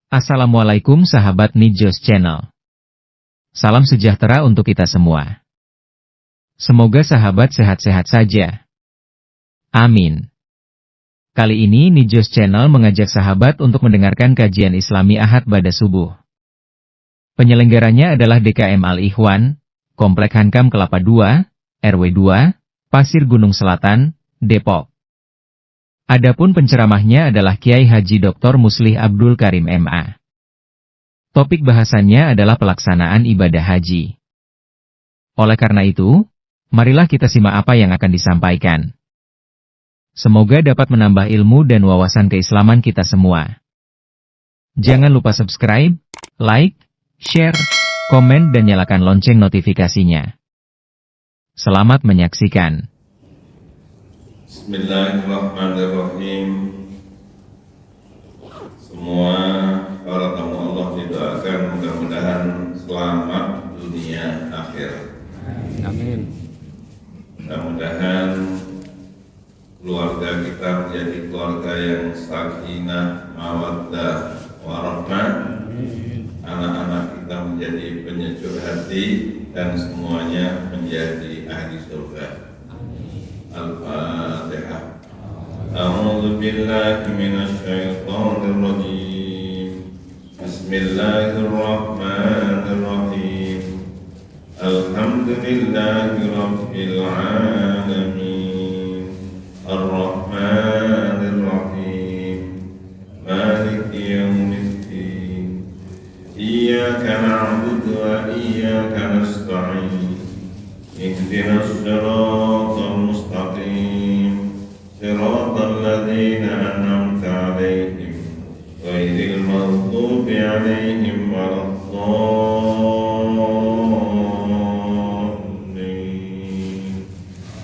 Assalamualaikum sahabat Nijos Channel. Salam sejahtera untuk kita semua. Semoga sahabat sehat-sehat saja. Amin. Kali ini Nijos Channel mengajak sahabat untuk mendengarkan kajian Islami Ahad pada subuh. Penyelenggaranya adalah DKM Al-Ikhwan, Komplek Hankam Kelapa 2, RW 2, Pasir Gunung Selatan, Depok. Adapun penceramahnya adalah Kiai Haji Dr. Muslih Abdul Karim MA. Topik bahasannya adalah pelaksanaan ibadah haji. Oleh karena itu, marilah kita simak apa yang akan disampaikan. Semoga dapat menambah ilmu dan wawasan keislaman kita semua. Jangan lupa subscribe, like, share, komen dan nyalakan lonceng notifikasinya. Selamat menyaksikan. Bismillahirrahmanirrahim. Semua para tamu Allah didoakan mudah-mudahan selamat dunia akhir. Amin. Mudah-mudahan keluarga kita menjadi keluarga yang sakinah, mawaddah, warahmah. Anak-anak kita menjadi penyejuk hati dan semuanya menjadi ahli surga. Al-Fatihah. A'udzu billahi minasy syaithanir rajim. Bismillahirrahmanirrahim. Alhamdulillahi rabbil alamin. Ar-Rahmanir Rahim. Maliki yaumiddin. Iyyaka na'budu wa iyyaka nasta'in. Ihdinas siratal mustaqim. Siratal ladzina an'amta 'alaihim ghairil maghdubi 'alaihim waladdallin.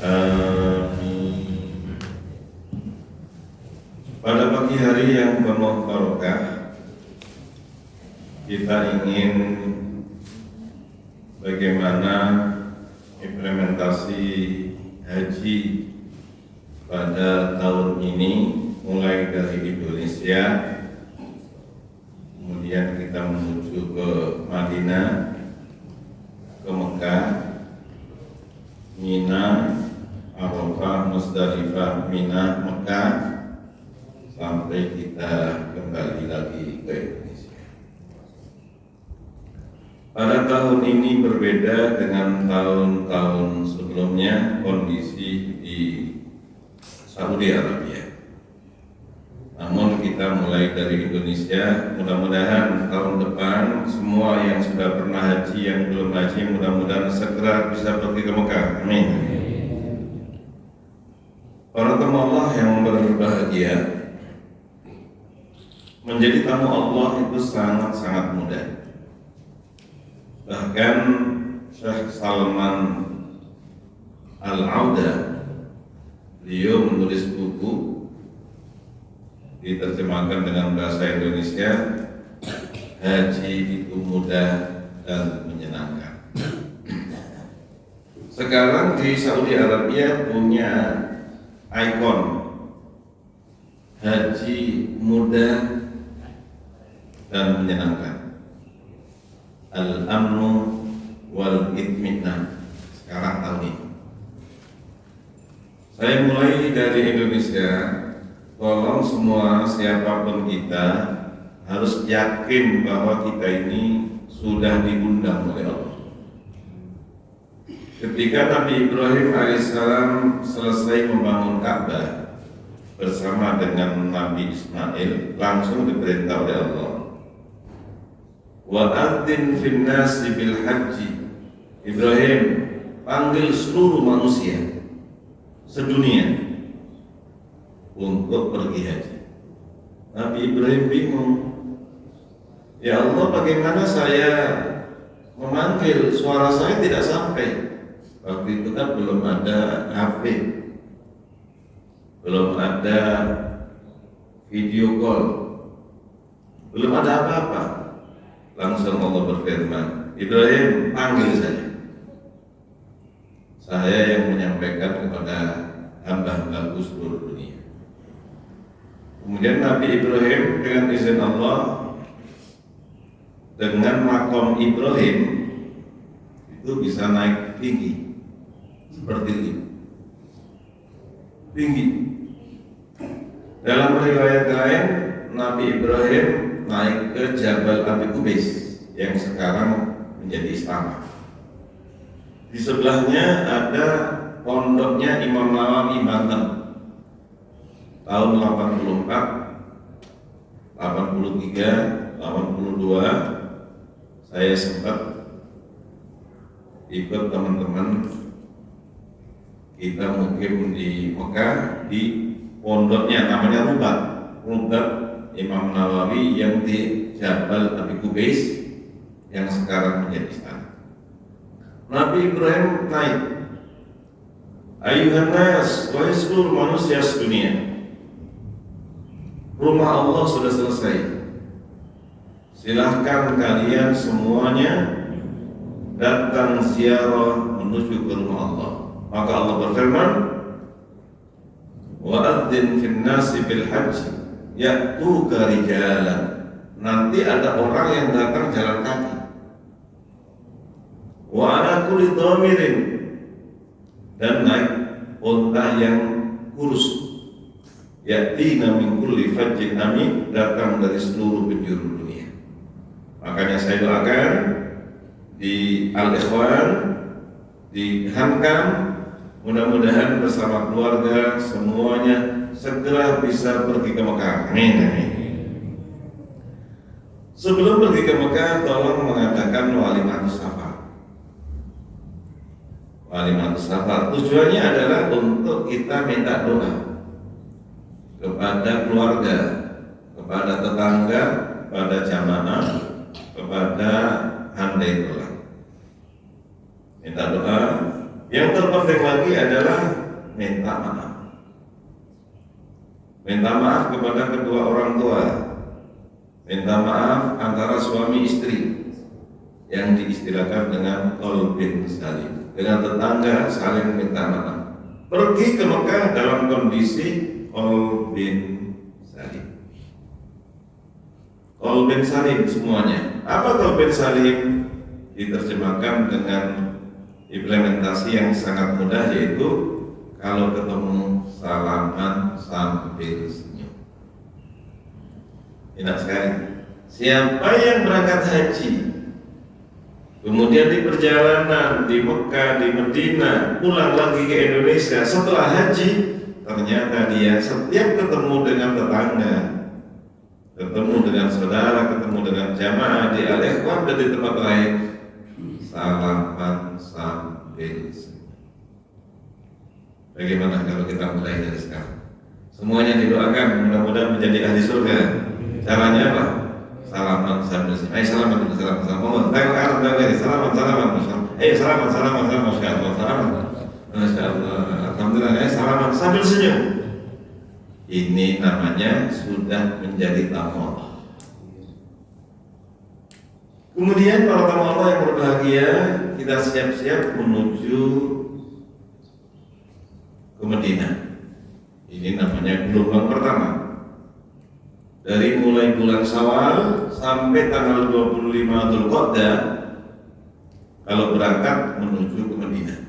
Amin. Pada pagi hari yang penuh barokah, kita ingin bagaimana implementasi haji pada tahun ini, mulai dari Indonesia, kemudian kita menuju ke Madinah, ke Mekah, Mina, Arafah, Musdalifah, Mina, Mekah, sampai kita kembali lagi ke Indonesia. Pada tahun ini berbeda dengan tahun-tahun sebelumnya kondisi di Saudi Arabia. Namun kita mulai dari Indonesia, mudah-mudahan tahun depan semua yang sudah pernah haji, yang belum haji, mudah-mudahan segera bisa pergi ke Mekah. Amin. Para tamu Allah yang berbahagia, menjadi tamu Allah itu sangat-sangat mudah. Bahkan Syekh Salman Al-Auda, beliau menulis buku diterjemahkan dengan bahasa Indonesia, Haji itu mudah dan menyenangkan. Sekarang di Saudi Arabia punya ikon haji mudah dan menyenangkan, Al-Amnu wal Itminan. Sekarang tahun ini saya mulai dari Indonesia. Tolong semua, siapapun kita, harus yakin bahwa kita ini sudah diundang oleh Allah. Ketika Nabi Ibrahim alaihissalam selesai membangun Ka'bah bersama dengan Nabi Ismail, langsung diperintah oleh Allah, wa'adzin fin nasi bil haji. Ibrahim, panggil seluruh manusia sedunia untuk pergi haji. Nabi Ibrahim bingung, ya Allah, bagaimana saya memanggil, suara saya tidak sampai. Waktu itu kan belum ada HP, belum ada video call, belum ada apa-apa. Langsung Allah berfirman, Ibrahim, panggil saja. Saya yang menyampaikan kepada hamba-hambaku seluruh dunia. Kemudian Nabi Ibrahim dengan izin Allah dengan makom Ibrahim itu bisa naik tinggi seperti ini, tinggi. Dalam riwayat lain, Nabi Ibrahim naik ke Jabal Abi Qubais yang sekarang menjadi istana. Di sebelahnya ada pondoknya Imam Nawawi Banten. Tahun 84, 83, 82 saya sempat ikut teman-teman kita mungkin di Mekah di pondoknya namanya Rubat Imam Nawawi yang di Jabal Abi Qubais yang sekarang menjadi istana. Nabi Ibrahim naik, ayuhan nas, wahai seluruh manusia sedunia, rumah Allah sudah selesai, silahkan kalian semuanya datang ziarah menuju ke rumah Allah. Maka Allah berfirman, wa'adzin fin nasi bil haji ya'tuka rijalan. Nanti ada orang yang datang jalan kaki. Wa ala kulli dhamirin, dan naik unta yang kurus. Ya'tina min kulli fajjin amin, datang dari seluruh penjuru dunia. Makanya saya doakan di Al-Ikhwan, di Hankam, mudah-mudahan bersama keluarga semuanya segera bisa pergi ke Mekah. Amin, amin. Sebelum pergi ke Mekah, tolong mengadakan walimatus safar. Walimatus safar tujuannya adalah untuk kita minta doa kepada keluarga, kepada tetangga, kepada jamaah, kepada handai tulang. Minta doa. Yang terpenting lagi adalah minta maaf. Minta maaf kepada kedua orang tua. Minta maaf antara suami istri yang diistilahkan dengan qalbin salim. Dengan tetangga saling minta maaf. Pergi ke Mekah dalam kondisi qalbin salim. Qalbin salim semuanya. Apa qalbin salim? Diterjemahkan dengan implementasi yang sangat mudah, yaitu kalau ketemu salaman sambil senyum. Enak sekali. Siapa yang berangkat haji, kemudian di perjalanan di Mekah, di Medina, pulang lagi ke Indonesia setelah haji, ternyata dia setiap ketemu dengan tetangga, ketemu dengan saudara, ketemu dengan jamaah di Al-Ikhwan dan di tempat lain, salaman sambil senyum. Bagaimana kalau kita mulai dari sekarang? Semuanya didoakan mudah-mudahan menjadi ahli surga. Caranya apa? Salaman sambil senyum. Ayo salaman dulu, salaman. Tengok kanan, tengok kiri, salaman. Ayo salaman. Masya Allah, salaman. Masya Allah, alhamdulillah. Salaman sambil senyum. Ini namanya sudah menjadi tamu Allah. Kemudian para tamu Allah yang berbahagia, kita siap-siap menuju ke Madinah. Ini namanya gelombang pertama. Dari mulai bulan Syawal sampai tanggal 25 Dzulqa'dah, kalau berangkat menuju ke Madinah.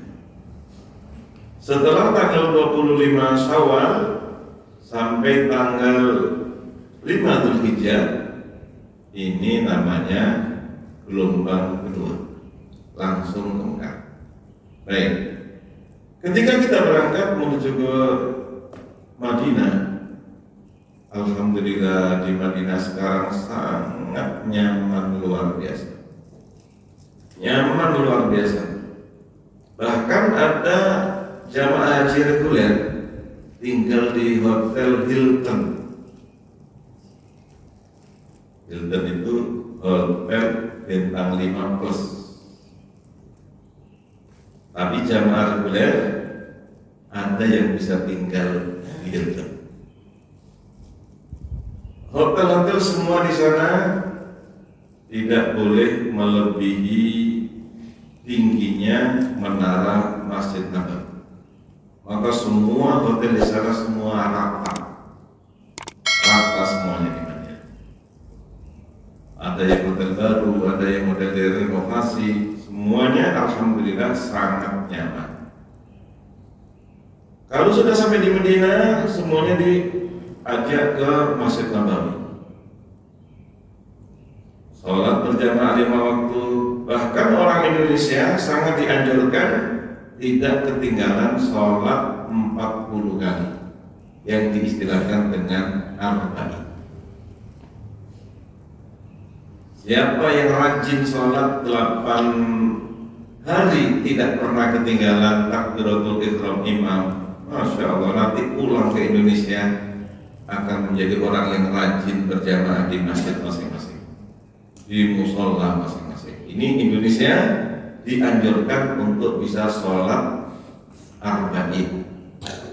Setelah tanggal 25 Syawal sampai tanggal 5 Dzulhijjah, ini namanya gelombang kedua, langsung ke Mekah. Baik, ketika kita berangkat menuju ke Madinah, alhamdulillah di Madinah sekarang sangat nyaman luar biasa. Nyaman luar biasa. Bahkan ada jamaah haji reguler tinggal di Hotel Hilton. Hilton itu hotel bintang 5 plus. Tapi jamaah reguler ada yang bisa tinggal di Hilton. Hotel-hotel semua di sana tidak boleh melebihi tingginya menara Masjid Nabawi. Maka semua hotel di sana semua rata semuanya di Madinah. Ada yang hotel baru, kita sangat nyaman. Kalau sudah sampai di Madinah, semuanya diajak ke Masjid Nabawi. Sholat berjamaah 5 waktu. Bahkan orang Indonesia sangat dianjurkan tidak ketinggalan sholat 40 kali, yang diistilahkan dengan arba'in. Siapa yang rajin sholat 8 hari tidak pernah ketinggalan takbiratul ihram imam, Masya Allah, nanti pulang ke Indonesia akan menjadi orang yang rajin berjamaah di masjid masing-masing, di musola masing-masing. Ini Indonesia dianjurkan untuk bisa sholat arba'in.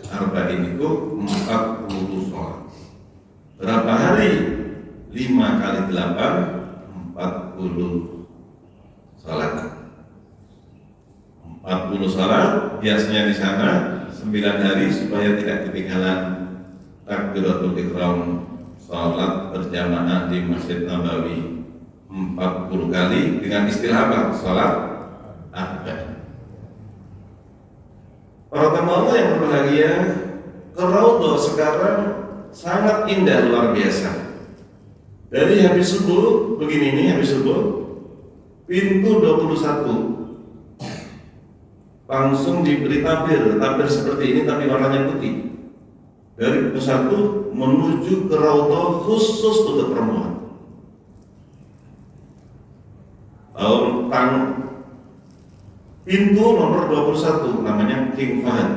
Arba'in itu 40 sholat. Berapa hari? 5 kali 8, 40 sholat. 40 sholat biasanya di sana 9 hari supaya tidak ketinggalan takbiratul ihram sholat berjamaah di Masjid Nabawi 40 kali dengan istilah apa? Sholat arba'in. Para tamu Allah yang berbahagia, ke Raudhah sekarang sangat indah, luar biasa. Dari habis subuh, begini nih, habis subuh, pintu 21 langsung diberi tabir seperti ini tapi warnanya putih. Dari pintu 1 menuju ke Raudhah khusus untuk perempuan. Pintu nomor 21 namanya King Fahd.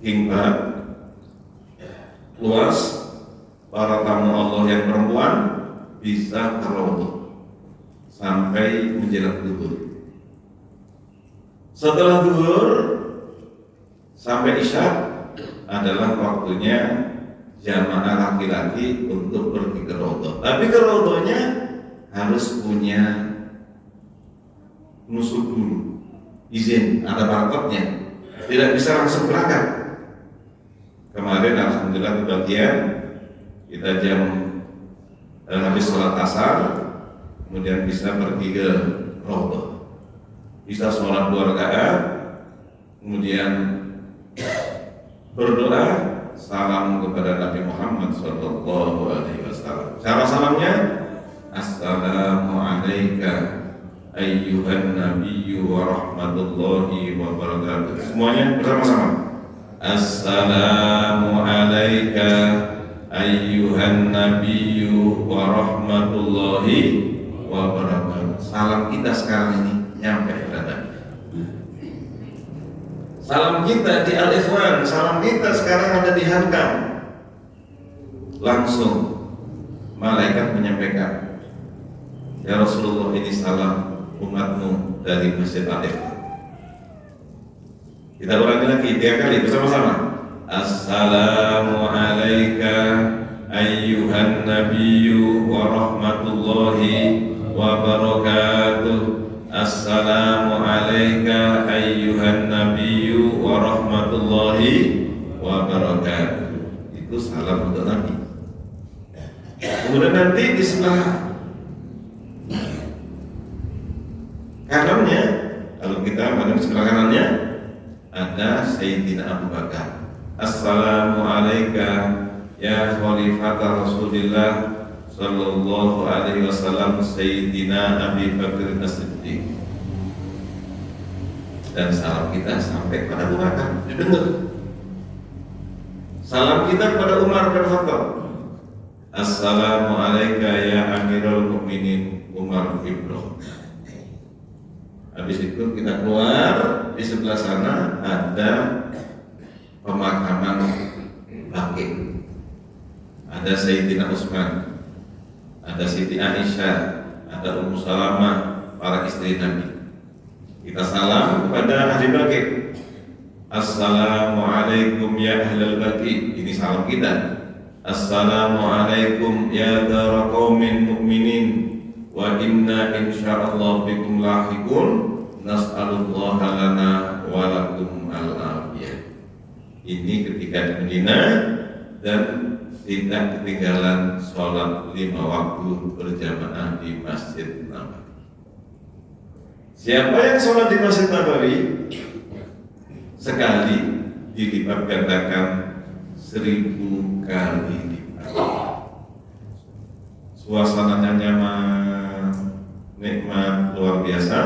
King Fahd luas, para tamu Allah yang perempuan bisa ke Raudhah sampai menjelang zuhur. Setelah zuhur sampai isya adalah waktunya jamaah laki-laki untuk pergi ke Raudhah. Tapi ke Raudhahnya harus punya nusuk dulu, izin, ada barcode-nya, tidak bisa langsung berangkat. Kemarin alhamdulillah kebagian kita jam habis sholat asar, kemudian bisa pergi ke Raudhah, bisa sholat 2 rakaat, kemudian berdoa, salam kepada Nabi Muhammad SAW. Cara salamnya, Assalamualaikum ayyuhan nabiyyu wa rahmatullahi wa barakatuh. Semuanya bersama-sama. Assalamu alayka ayyuhan nabiyyu wa rahmatullahi wa barakatuh. Salam kita sekarang ini nyampe kepada Nabi. Salam kita di Al-Ikhwan, salam kita sekarang ada di Hankam. Langsung malaikat menyampaikan, ya Rasulullah, ini salam umatmu dari Masjid Al-Ikhwan. Kita ulangi lagi 3 kali bersama-sama. Assalamu alayka ayyuhan nabiyyu wa rahmatullahi wa barakatuh. Assalamu alayka ayyuhan nabiyyu wa rahmatullahi wa barakatuh. Itu salam untuk Nabi. Kemudian nanti di sebelah kanannya, kalau kita pada sebelah kanannya ada Sayyidina Abu Bakar. Assalamu alayka ya khalifata Rasulillah sallallahu alaihi wasallam Sayyidina Abi Bakr As-Siddiq. Dan salam kita sampai pada Abu Bakar didengar. Salam kita kepada Umar bin Khattab. Assalamu alayka ya Amirul Mukminin Umar bin Khattab. Habis itu kita keluar, di sebelah sana ada pemakaman Baqi. Ada Sayyidina Utsman, ada Siti Aisyah, ada Ummu Salamah, para istri Nabi. Kita salam kepada ahli Baqi. Assalamualaikum ya ahlal Baqi. Ini salam kita. Assalamualaikum ya dara qaumin mu'minin wa inna insyaallah bikum lahiqun nas'alullaha lana wa lakum al-afiyah. Ini ketika di Madinah dan tidak ketinggalan sholat 5 waktu berjamaah di Masjid Nabawi. Siapa yang sholat di Masjid Nabawi sekali dilipat gandakan 1000 kali lipat. Suasananya nyaman, nikmat, luar biasa.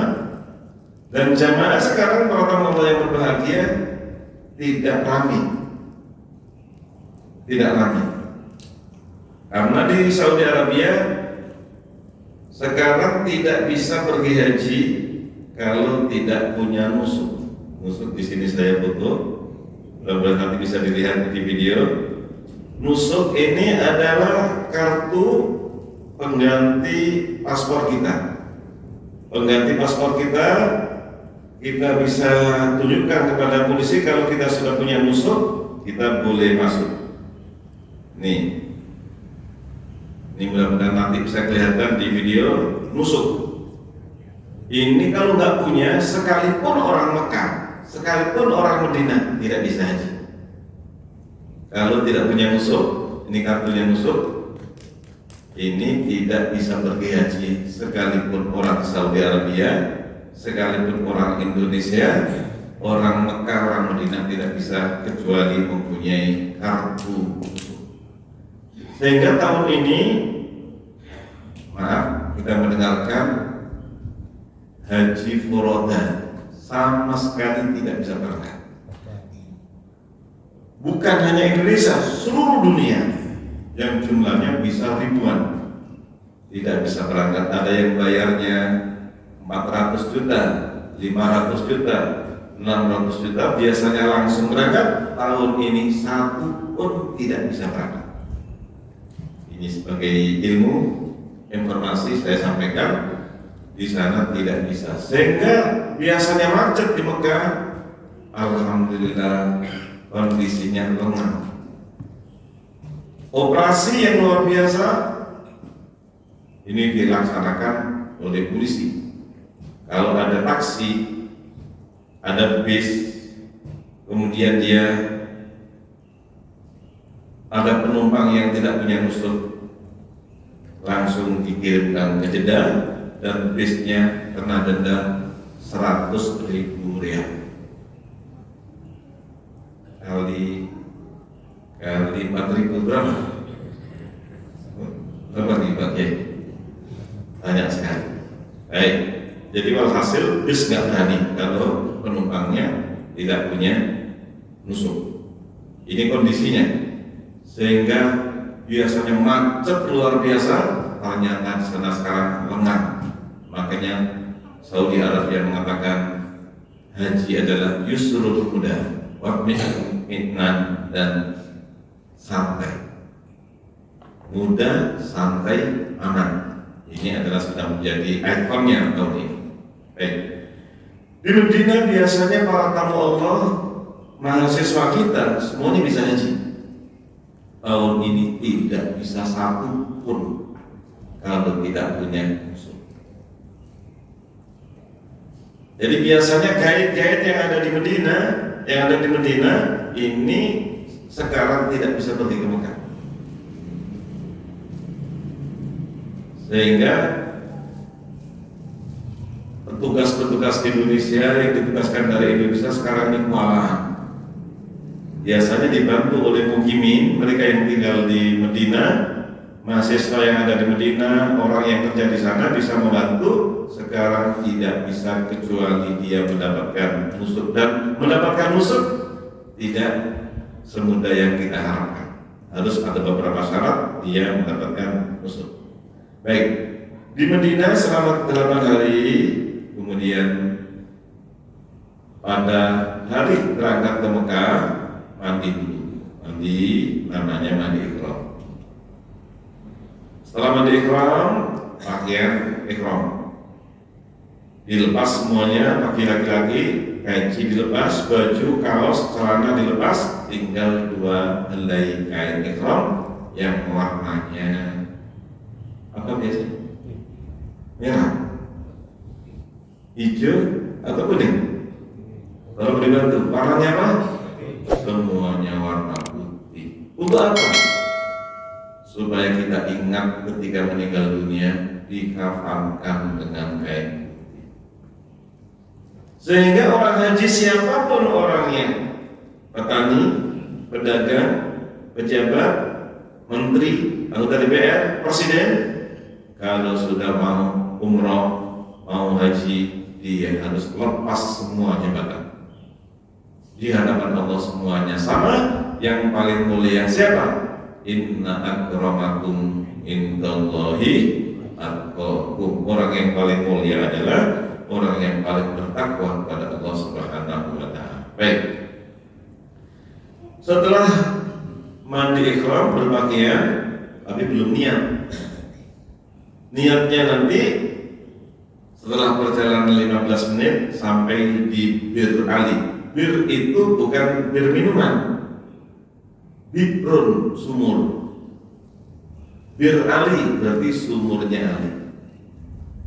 Dan jamaah sekarang para tamu yang berbahagia tidak ramai. Tidak ramai. Karena di Saudi Arabia sekarang tidak bisa pergi haji kalau tidak punya nusuk. Nusuk di sini saya foto. Mudah-mudahan nanti bisa dilihat di video. Nusuk ini adalah kartu pengganti paspor kita. Pengganti paspor kita bisa tunjukkan kepada polisi kalau kita sudah punya nusuk, kita boleh masuk. Nih, ini mudah-mudahan nanti bisa kelihatan di video nusuk. Ini kalau nggak punya, sekalipun orang Mekah, sekalipun orang Madinah tidak bisa haji. Kalau tidak punya nusuk, ini kartunya nusuk, ini tidak bisa pergi haji. Sekalipun orang Saudi Arabia, sekalipun orang Indonesia, orang Mekah, orang Madinah tidak bisa kecuali mempunyai kartu nusuk. Sehingga tahun ini, maaf, kita mendengarkan haji furoda sama sekali tidak bisa berangkat. Bukan hanya Indonesia, seluruh dunia yang jumlahnya bisa ribuan tidak bisa berangkat. Ada yang bayarnya 400 juta, 500 juta, 600 juta, biasanya langsung berangkat. Tahun ini satu pun tidak bisa berangkat. Ini sebagai ilmu informasi saya sampaikan, di sana tidak bisa. Sehingga biasanya macet di Mekah, alhamdulillah kondisinya lengang. Operasi yang luar biasa ini dilaksanakan oleh polisi. Kalau ada taksi, ada bis, kemudian dia ada penumpang yang tidak punya nusuk, langsung dikirimkan ke Jeddah dan bisnya kena denda 100.000 rial. Kali 4.000 berapa? Berapa ya? Banyak sekali. Baik, jadi walhasil bis nggak berani kalau penumpangnya tidak punya nusuk. Ini kondisinya, sehingga biasanya macet luar biasa, ternyata sana sekarang lengang. Makanya Saudi Arabia mengatakan haji adalah yusrul mudah, watmi'nan, dan santai. Mudah, santai, aman. Ini adalah sudah menjadi ikonnya tahun ini. Baik. Di Medina biasanya para tamu Allah, mahasiswa kita semuanya bisa haji. Tahun ini tidak bisa satu pun kalau tidak punya musuh. Jadi biasanya guide-guide yang ada di Medina, ini sekarang tidak bisa pergi ke Mekah. Sehingga petugas-petugas di Indonesia yang ditugaskan dari Indonesia sekarang ini kewalahan. Biasanya dibantu oleh mukimin, mereka yang tinggal di Medina, mahasiswa yang ada di Medina, orang yang kerja di sana bisa membantu. Sekarang tidak bisa kecuali dia mendapatkan nusuk, dan mendapatkan nusuk tidak semudah yang kita harapkan. Harus ada beberapa syarat dia mendapatkan nusuk. Baik, di Medina selama 8 hari, kemudian pada hari berangkat ke Mekah, mandi dulu. Mandi namanya mandi ikhram. Setelah mandi ikhram, pakaian ikhram dilepas semuanya, bagi laki-laki, peci dilepas, baju, kaos, celana dilepas, tinggal 2 helai kain ikhram yang warnanya apa biasanya? Merah, hijau, atau kuning. Kalau dibantu, warnanya apa? Semuanya warna putih. Untuk apa? Supaya kita ingat ketika meninggal dunia dikafankan dengan kain putih. Sehingga orang haji siapapun orangnya, petani, pedagang, pejabat, menteri, anggota DPR, presiden, kalau sudah mau umroh, mau haji, dia harus lepas semua jabatan di hadapan Allah semuanya. Sama, yang paling mulia siapa? Inna akramakum indallahi atqakum. Orang yang paling mulia adalah orang yang paling bertakwa kepada Allah Subhanahu wa taala. Baik. Setelah mandi ihram berpakaian, tapi belum niat. Niatnya nanti setelah perjalanan 15 menit sampai di Bir Ali. Bir itu bukan bir minuman. Bibrun, sumur. Bir Ali berarti sumurnya Ali.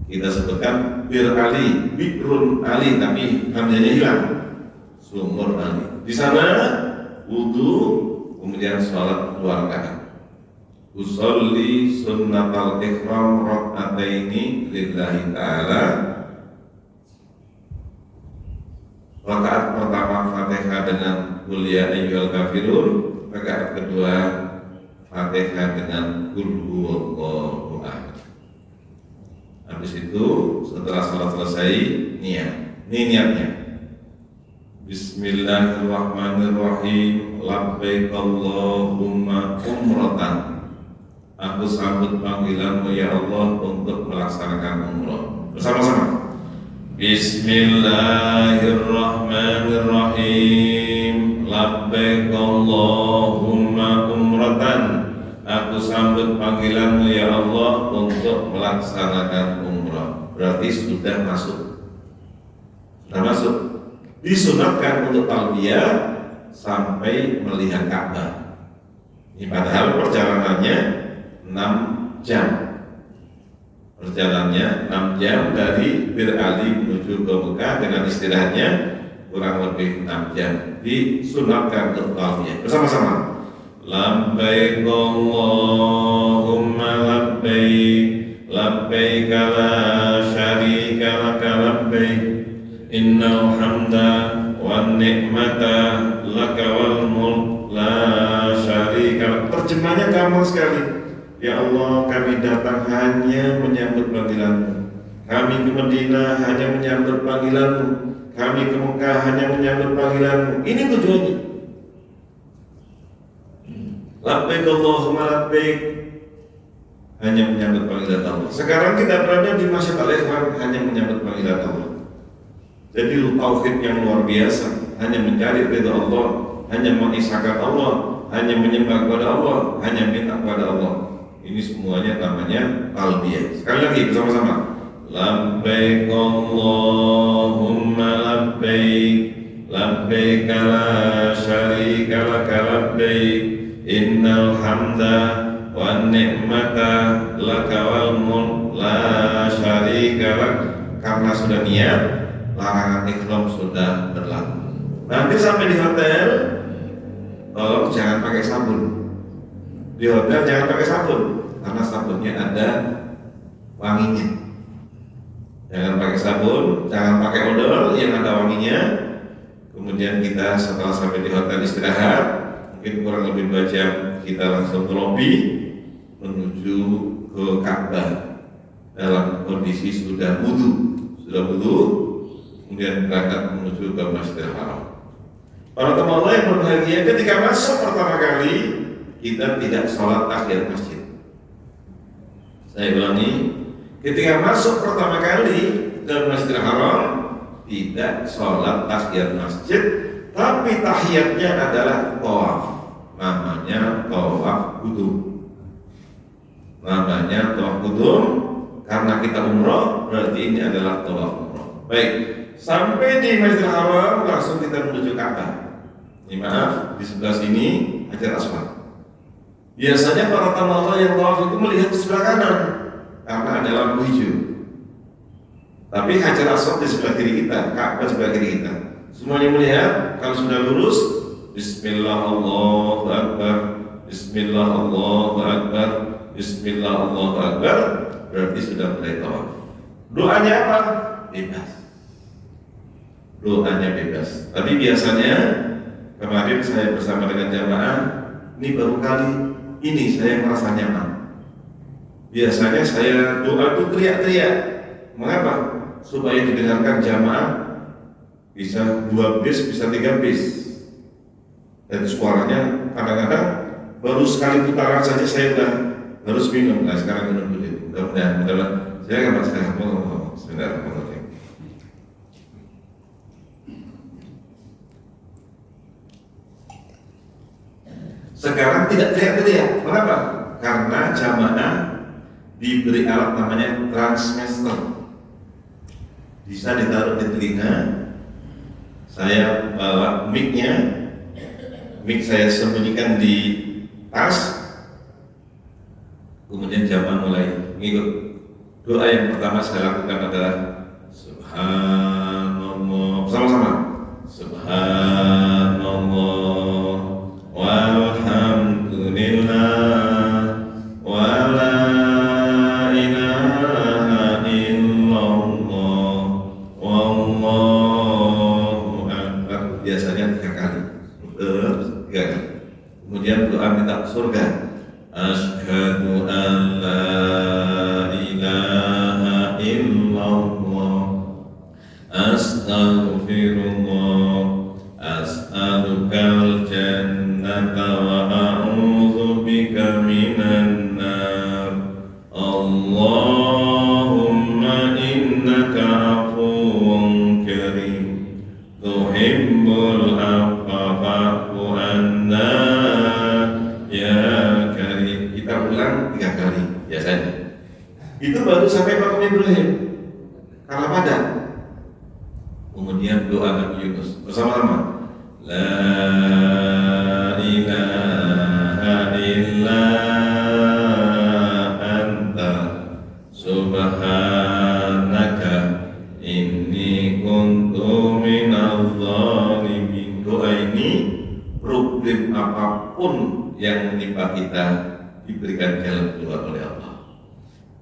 Kita sebutkan Bir Ali, Bibrun Ali, tapi hamzahnya hilang. Sumur Ali. Di sana wudu, kemudian sholat 2 rakaat. Usolli sunnatal ihram rak'ataini lillahi ta'ala. Rakaat pertama Fatihah dengan Qul ya ayyuhal kafirun. Rakaat kedua Fatihah dengan Qul huwallahu ahad. Habis itu setelah salat selesai niat. Ini niatnya. Bismillahirrahmanirrahim. Labbaik Allahumma umratan. Aku sambut panggilanmu ya Allah untuk melaksanakan umrah. Bersama-sama. Bismillahirrahmanirrahim. Labbaik Allahumma umratan. Aku sambut panggilanmu ya Allah untuk melaksanakan umrah. Berarti sudah masuk. Sudah masuk. Disunatkan untuk talbiyah sampai melihat Ka'bah. Ini padahal perjalanannya 6 jam. Perjalanannya 6 jam dari Bir Ali menuju ke Mekah dengan istirahatnya kurang lebih 6 jam. Disunatkan untuk talbiyah. Bersama-sama. Labbaik Allahumma labbaik. Labbaik la syarika laka labbaik. Innal hamda wan ni'mata laka wal mulk la syarika. Terjemahnya gampang sekali. Ya Allah, kami datang hanya menyambut panggilan-Mu. Kami ke Madinah hanya menyambut panggilan-Mu. Kami ke Mekah hanya menyambut panggilan-Mu. Ini tujuannya. Labbaik Allahumma labbaik, hanya menyambut panggilan Allah. Sekarang kita berada di Masjid Al-Ihram, hanya menyambut panggilan Allah. Jadi tauhid yang luar biasa, hanya mencari ridha Allah, hanya mengisahkan Allah, hanya menyembah kepada Allah, hanya minta kepada Allah. Ini semuanya namanya talbiyah. Sekali lagi bersama-sama. Labbaik Allahumma labbaik. Labbaik la syarika laka labbaik. Innal hamda wan ni'mata laka wal mulk la syarika lak. Karena sudah niat, larangan ihram sudah berlaku. Nanti sampai di hotel, tolong jangan pakai sabun. Di hotel jangan pakai sabun, karena sabunnya ada wanginya. Jangan pakai sabun, jangan pakai odol yang ada wanginya. Kemudian kita setelah sampai di hotel istirahat, mungkin kurang lebih 2 jam, kita langsung ke lobi menuju ke Ka'bah dalam kondisi sudah wudu, kemudian berangkat menuju ke Masjidil Haram. Para teman Allah yang berbahagia, ketika masuk pertama kali kita tidak sholat tahiyat masjid. Saya ulangi, ketika masuk pertama kali ke Masjidil Haram tidak sholat tahiyat masjid, tapi tahiyatnya adalah tawaf. Namanya tawaf qudum. Namanya tawaf qudum karena kita umroh, berarti ini adalah tawaf umroh. Baik, sampai di Masjidil Haram langsung kita menuju Ka'bah. Ini maaf, di sebelah sini Hajar Aswad. Biasanya para tamu yang tawaf itu melihat di sebelah kanan karena ada lampu hijau. Tapi Hajar Aswad di sebelah kiri kita, Ka'bah sebelah kiri kita. Semuanya melihat, kalau sudah lurus, Bismillah Allahu Akbar, Bismillah Allahu Akbar, Bismillah Allahu Akbar, berarti sudah mulai tawaf. Doanya apa? Bebas. doanya bebas. Tapi biasanya kemarin saya bersama dengan jamaah, ini baru kali ini saya merasa nyaman. Biasanya saya doa itu teriak-teriak. Mengapa? Supaya didengarkan jamaah, bisa 2 bis, bisa 3 bis. Dan suaranya kadang-kadang baru sekali putaran saja saya udah harus minum. Nah sekarang minum dulu. Mudah-mudahan saya akan sekarang ngomong sebentar. Sekarang tidak teriak-teriak. Mengapa? Karena jamaah diberi alat namanya transmitter, bisa ditaruh di telinga. Saya bawa mic-nya, mic saya sembunyikan di tas. Kemudian jamaah mulai ngikut. Doa yang pertama saya lakukan adalah Subhanallah, sama-sama. Subhanallah walhamdulillah wala ilaha illallah wallahu akbar. Biasanya 3 kali. 3 kali. Kemudian doa minta surga. Asyhadu an la ilaha illallah astaghfirullah as'alukal jannata wa a'udzu bika minan nar. Allahumma innaka afuwwun karim tuhibbul afwa fa'fu anna ya karim. Kita ulang 3 kali biasanya. Itu baru sampai makom Ibrahim karena padat. Kemudian doa Nabi Yunus bersama-sama. La ilaha illa anta subhanaka inni kuntu minadh dhalimin. Doa ini problem apapun yang menimpa kita diberikan jalan keluar oleh Allah.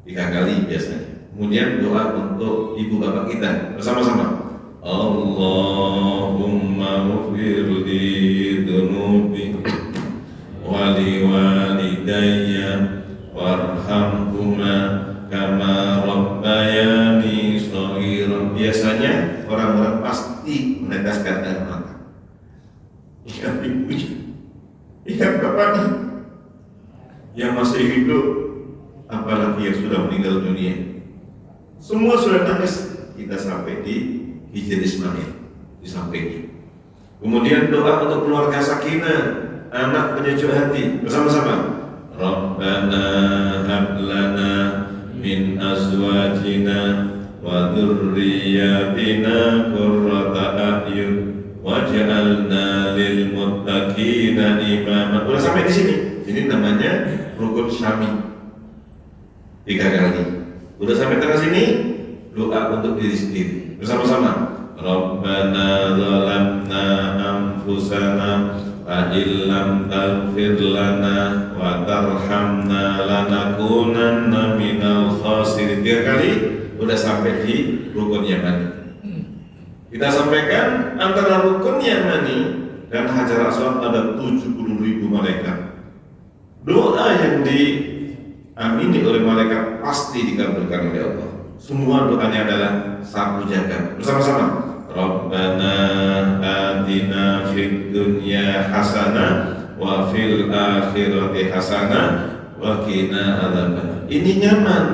3 kali biasanya. Kemudian doa untuk ibu bapak kita bersama-sama. Allahumma ghfirli dhunubi wa liwalidayya warhamhuma kama rabbayani shaghira. Biasanya orang-orang pasti meneteskan air mata. Ingat ibunya, ingat bapaknya yang masih hidup, apalagi yang sudah meninggal dunia. Semua sudah nangis. Kita sampai di Hijr Ismail disampaikan. Kemudian doa untuk keluarga sakinah, anak penyejuk hati bersama-sama. Rabbana hab lana min azwajina wa dzurriyyatina qurrata a'yun waj'alna lil muttaqina imama. Udah sampai di sini. Ini namanya rukun syami. 3 kali. Udah sampai tengah sini, doa untuk diri sendiri bersama-sama. Rabbana zalamna anfusana wa illam taghfir lana wa tarhamna lanakunanna minal khasirin. 3 kali udah sampai di rukun Yamani. Kita sampaikan antara rukun Yamani dan Hajar Aswad ada 70.000 malaikat. Doa yang diamini oleh malaikat pasti dikabulkan oleh Allah. Semua doanya adalah sapu jagat bersama-sama. Rabbana atina fid dunya hasanah wa fil akhirati hasanah wa qina adzabannar. Ini nyaman.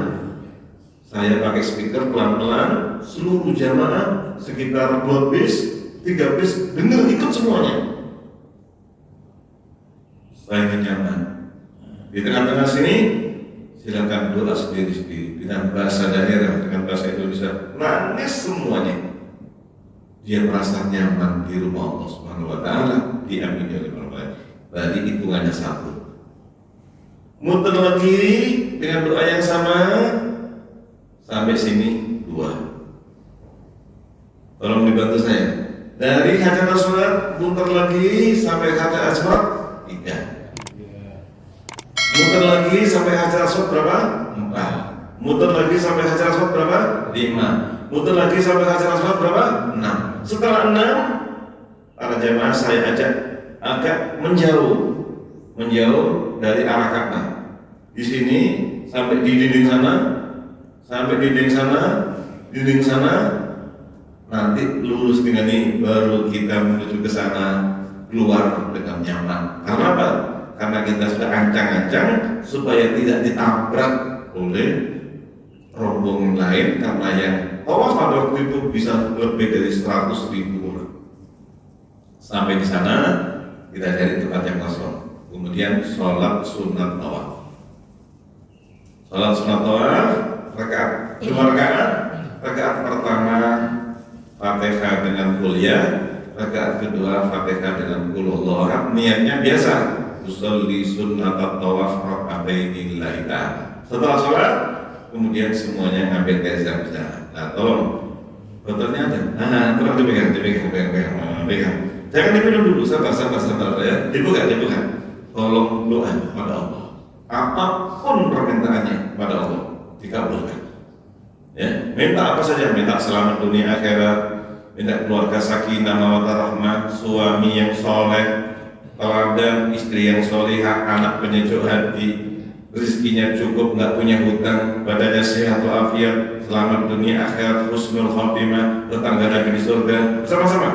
Saya pakai speaker pelan-pelan, seluruh jamaah sekitar 2 bis, 3 bis dengar ikut semuanya. Saya nyaman. Di tengah-tengah sini silakan doa sendiri-sendiri dengan bahasa daerah, dengan bahasa Indonesia, nangis semuanya. Dia merasa nyaman di rumah Allah Subhanahu wa taala, diamini oleh Allah. Berarti hitungannya 1. Muter lagi dengan doa yang sama sampai sini 2. Tolong dibantu saya. Dari Hajar Aswad muter lagi sampai Hajar Aswad 3. Muter lagi sampai Hajar Aswad berapa? 4. Muter lagi sampai Hajar Aswad berapa? 5. muter lagi sampai Hajar Aswad berapa? 6. Setelah 6, para jemaah saya ajak agak menjauh dari arah Ka'bah. Di sini sampai di dinding sana, dinding sana, nanti lurus dengan ini baru kita menuju ke sana, keluar dengan nyaman. Karena apa? Karena kita sudah ancang-ancang supaya tidak ditabrak oleh rombongan lain, karena yang tawaf pada waktu itu bisa lebih dari 100.000 orang. Sampai di sana kita cari tempat yang kosong, kemudian sholat sunat tawaf. Sholat sunat tawaf, rakaat 2 rakaat. Rakaat pertama Fatihah dengan kuliah, rakaat kedua Fatihah dengan qul huwallahu ahad. Niatnya biasa, usolli sunnat tawaf raka'ataini lillahi ta'ala. Setelah sholat, kemudian semuanya ngambil dari Zam-Zam. Nah, tolong botolnya ada. Nah, tolong dipegang. Jangan diminum dulu, sabar ya. Dibuka. Tolong doa pada Allah. Apapun permintaannya pada Allah dikabulkan. Ya, minta apa saja, minta selamat dunia akhirat, minta keluarga sakinah mawaddah rahmah, suami yang soleh, teladan, istri yang solehah, anak penyejuk hati, rezekinya cukup, nggak punya hutang, badannya sehat walafiat, selamat dunia akhirat, husnul khotimah, tetangga Nabi di surga, bersama-sama.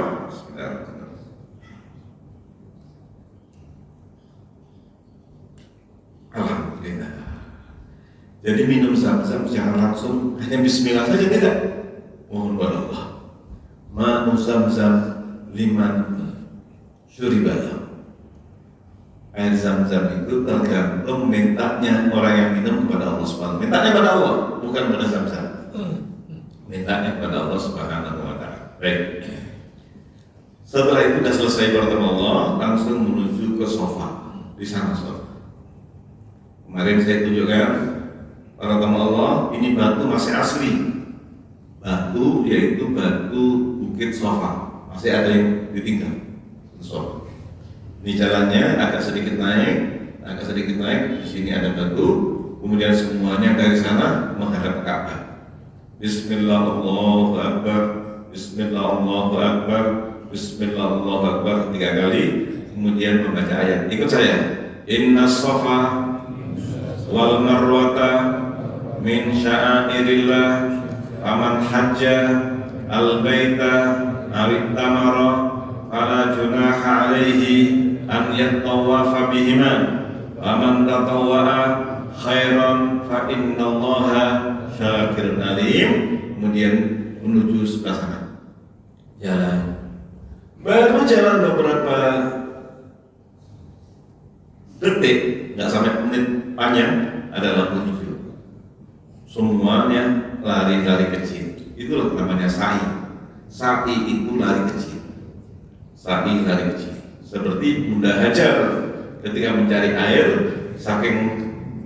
Alhamdulillah. Jadi minum Zam-Zam jangan langsung hanya bismillah saja, tidak. Mohon pada Allah. Ma'u Zam-Zam liman syuribah. Air Zam-Zam itu tergantung mintanya orang yang minum kepada Allah Subhanahu. Mintanya pada Allah, bukan pada Zam-Zam. Mintanya kepada Allah Subhanahu wa ta'ala. Baik. Setelah itu sudah selesai bertemu Allah, langsung menuju ke sofa. Di sana sofa. Kemarin saya tunjukkan para tamu Allah, ini batu masih asli. Batu yaitu batu bukit sofa, masih ada yang ditinggal sofa. Ini jalannya agak sedikit naik. Di sini ada batu, kemudian semuanya dari sana menghadap Ka'bah. Bismillah Allahu Akbar, Bismillah Allahu Akbar, Bismillah Allahu Akbar 3 kali, kemudian membaca ayat. Ikut saya. Inna Safa wal Marwata min sya'airillah faman hajja al-baita awit tamara fala junaha alaihi an yattawafa bihima faman tatawwa'a khairan fa innallaha syakirun alim. Kemudian menuju sebelah sana. Baru jalan beberapa detik, nggak sampai menit panjang, ada lampu hijau. Semuanya lari-lari kecil. Itulah namanya sa'i. Sa'i itu lari kecil. Seperti Bunda Hajar ketika mencari air, saking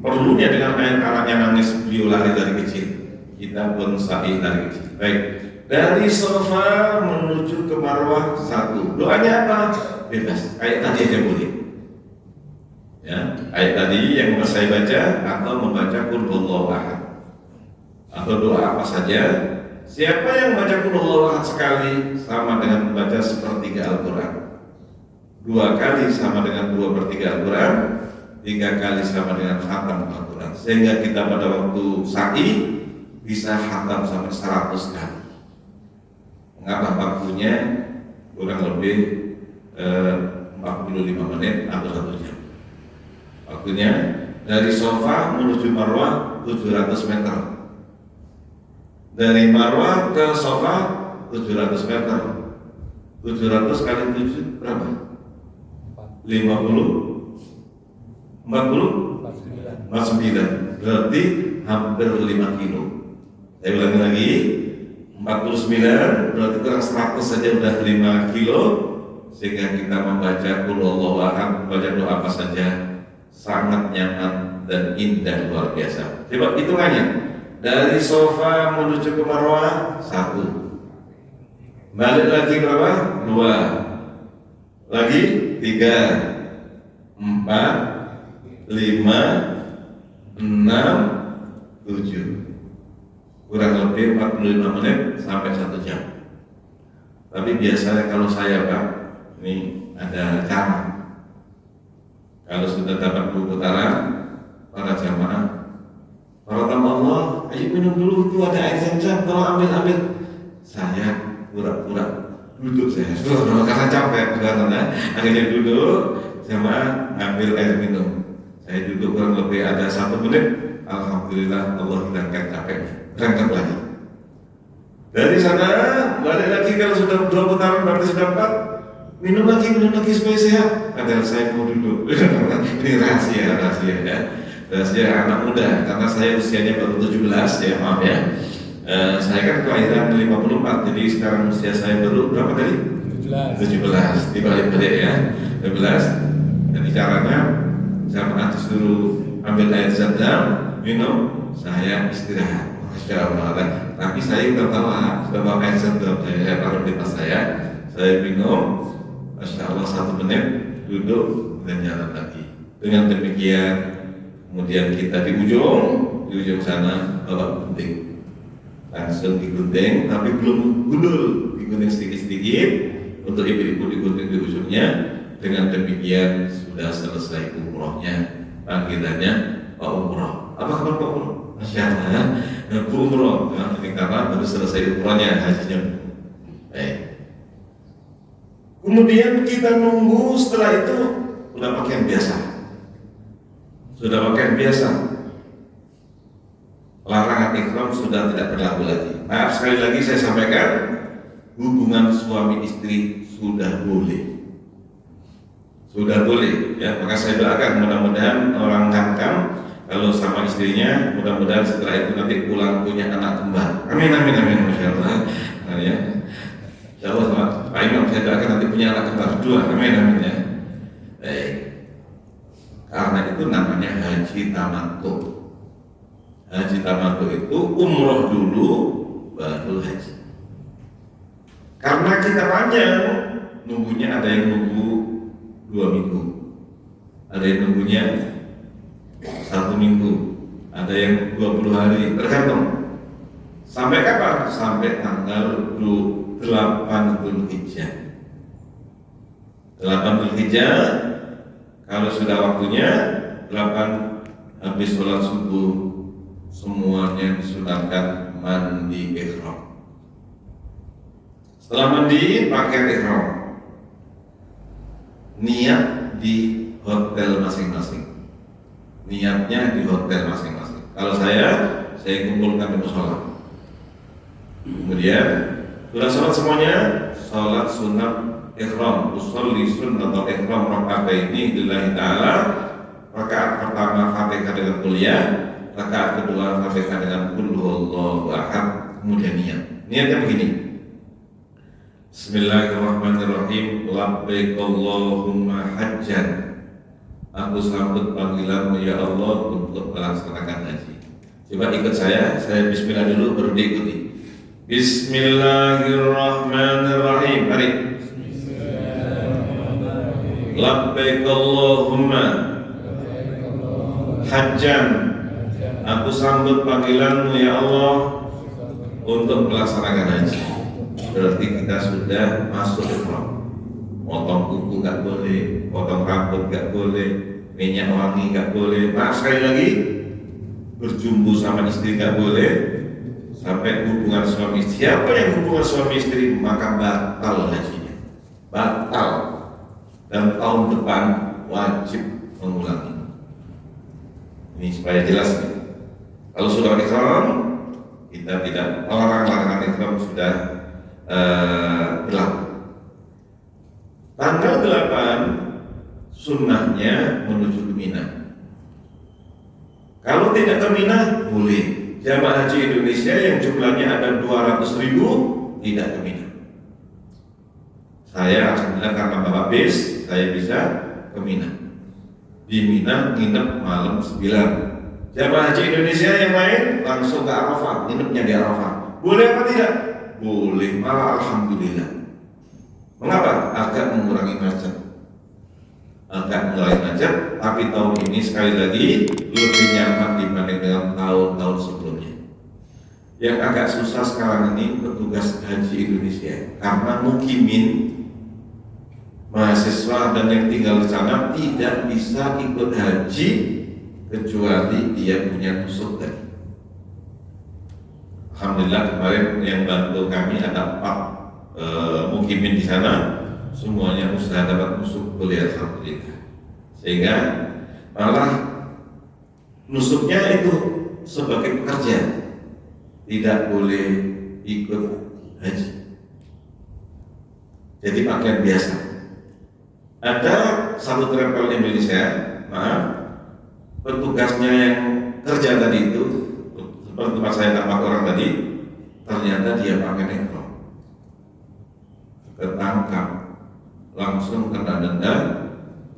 perlunya dengan air, anaknya nangis, beliau lari-lari kecil. Kita pun sa'i lari kecil. Baik. Dari Safa menuju ke Marwah 1. Doanya apa? Bebas. Ayat tadi aja boleh. Ya, ayat tadi yang saya baca atau membaca qul huwallahu ahad. Atau doa apa saja. Siapa yang baca qul huwallahu ahad sekali sama dengan membaca sepertiga Al-Quran. 2 kali sama dengan 2/3 Al-Quran. 3 kali sama dengan khatam Al-Quran. Sehingga kita pada waktu sa'i bisa khatam sampai 100 kali. Mengapa waktunya kurang lebih 45 menit atau 1 jam. Waktunya dari Safa menuju Marwah 700 meter. Dari Marwah ke Safa 700 meter. 700 kali 7 berapa? 50? 49. Berarti hampir 5 kilo. Saya ulangi lagi, 49 berarti kurang 100 saja udah 5 kilo. Sehingga kita membaca qul huwallahu ahad, membaca doa apa saja sangat nyaman dan indah, luar biasa. Coba hitungannya, dari Safa menuju ke Marwah 1, balik lagi berapa? 2, lagi 3, 4, 5, 6, 7. kurang lebih 45 menit sampai 1 jam. Tapi biasanya kalau saya Pak, ini ada cara. Kalau sudah dapat 2 putaran, para jamaah, para tamu Allah, ayo minum dulu, itu ada air zam-zam, kalau ambil. Saya pura-pura duduk saya, karena capek, akhirnya duduk, jamaah ngambil air minum. Saya duduk kurang lebih ada 1 menit, alhamdulillah Allah hilangkan capeknya, berangkat lagi. Dari sana balik lagi, kalau sudah 2 putaran berarti sudah 4, minum lagi supaya sehat. Padahal saya mau duduk. Ini rahasia ya. Rahasia anak muda, karena saya usianya baru 17 ya, maaf ya. Saya kan kelahiran 54, jadi sekarang usia saya baru berapa tadi? 17 dibalik-balik ya, 17. Jadi caranya jamaah disuruh ambil air zam-zam, minum, saya istirahat. Masya Allah. Tapi saya sudah bawa air zam-zam, saya taruh di tas saya minum, Masya Allah 1 menit, duduk dan jalan lagi. Dengan demikian, kemudian kita di ujung sana bawa gunting, langsung digunting, tapi belum gundul, digunting sedikit-sedikit untuk ibu-ibu digunting di ujungnya. Dengan demikian sudah selesai umrohnya. Panggilannya Pak Umroh. Apa kabar Pak Umroh? Masya Allah, Bu Umroh. Nah, ini karena baru selesai umrohnya, hajinya. Kemudian kita nunggu, setelah itu sudah pakaian biasa. Larangan ihram sudah tidak berlaku lagi. Maaf sekali lagi saya sampaikan, hubungan suami istri sudah boleh ya. Maka saya doakan mudah-mudahan orang Hankam kalau sama istrinya, mudah-mudahan setelah itu nanti pulang punya anak kembar. Amin Masya Allah. Nah, ya. Insya Allah sama Pak Imam saya doakan nanti punya anak kembar 2. Amin ya. Karena itu namanya haji tamattu. Haji tamattu itu umroh dulu baru haji. Karena kita panjang nunggunya, ada yang nunggu 2 minggu, ada yang nunggunya 1 minggu, ada yang 20 hari, tergantung. Sampai kapan? Sampai tanggal 8 Dzulhijjah. 8 Dzulhijjah, kalau sudah waktunya 8 habis sholat subuh, semuanya disunahkan mandi ihram. Setelah mandi pakai ihram, niat di hotel masing-masing. Niatnya di hotel masing-masing. Kalau saya kumpulkan di musola. Kemudian sudah sholat semuanya, sholat sunat ihram, usolli sunnatul ihram raka'ataini lillahi ta'ala. Rakaat pertama Fatihah dengan kuliah, rakaat kedua Fatihah dengan qul huwallahu ahad. Kemudian niatnya begini. Bismillahirrahmanirrahim. Labbaik Allahumma hajjan. Aku sambut panggilanmu ya Allah untuk melaksanakan haji. Coba ikut saya bismillah dulu baru diikuti. Bismillahirrahmanirrahim. Mari. Labbaik Allahumma hajjan. Aku sambut panggilanmu ya Allah untuk melaksanakan haji. Berarti kita sudah masuk ihram. Potong kuku gak boleh, potong rambut gak boleh, minyak wangi gak boleh. Maaf sekali lagi, berjumpa sama istri gak boleh, sampai hubungan suami istri. Siapa yang hubungan suami istri maka batal hajinya, batal. Dan tahun depan wajib mengulangi. Ini supaya jelas nih. Kalau sudah ihram, kita tidak, larangan ihram sudah berlaku. Tanggal 8 sunnahnya menuju ke Mina. Kalau tidak ke Mina boleh. Jamaah haji Indonesia yang jumlahnya ada 200.000 tidak ke Mina. Saya alhamdulillah karena bapak bis, saya bisa ke Mina. Di Mina nginep malam 9. Jamaah haji Indonesia yang lain langsung ke Arafah, nginepnya di Arafah. Boleh apa tidak? Boleh, malah alhamdulillah. Mengapa? Agak mengurangi macet. Tapi tahun ini sekali lagi lebih nyaman dibanding dengan tahun-tahun sebelumnya. Yang agak susah sekarang ini petugas haji Indonesia, karena mukimin mahasiswa dan yang tinggal di sana tidak bisa ikut haji kecuali dia punya tusuk tadi. Alhamdulillah kemarin yang bantu kami ada 4 mukimin di sana, semuanya usaha dapat nusuk boleh, alhamdulillah. Sehingga malah nusuknya itu sebagai pekerja, tidak boleh ikut haji. Jadi pakaian biasa. Ada satu travel Indonesia, petugasnya yang kerja tadi itu, seperti tempat saya tampak orang tadi, ternyata dia pakai ekrom. Ketangkap, langsung kena denda